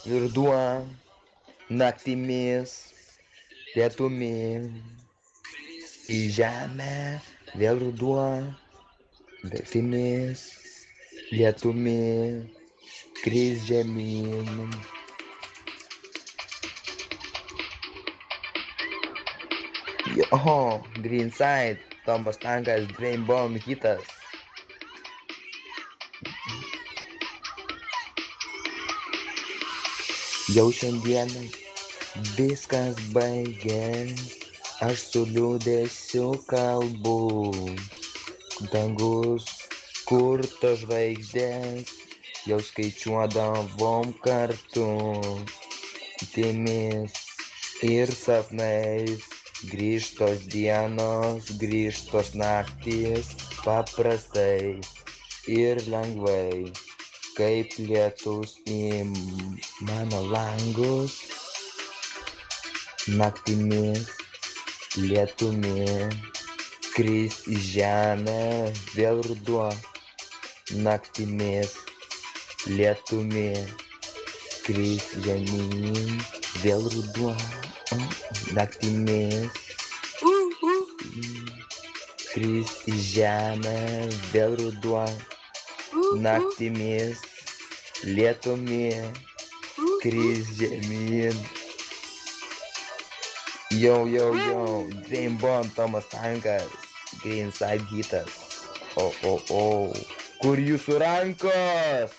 Ruduo naktimis, lietumi į žemę, vėl ruduo naktimis, lietumi kris žemyn. Oho, Greenside, Tomas Tankas, Dream Bomb hitas. Jau šiandieną viskas baigės, aš su liūdėsiu kalbu. Dangus, kur tos žvaigždės, jau skaičiuodavom kartu. Timis ir sapnais, grįžtos dienos, grįžtos naktis, paprastai ir lengvai, kaip lietus į mano langus, naktimis, lietumi, kris į žemę, vėl ruduo, naktimis, lietumi, kris žemyn, vėl ruduo, naktimis, kris į žemę, vėl ruduo, naktimis, lietumi, kris žemyn. Yo, Dream Bomb, Tomas Tankas, Greenside hitas. O, kur jūsų rankos?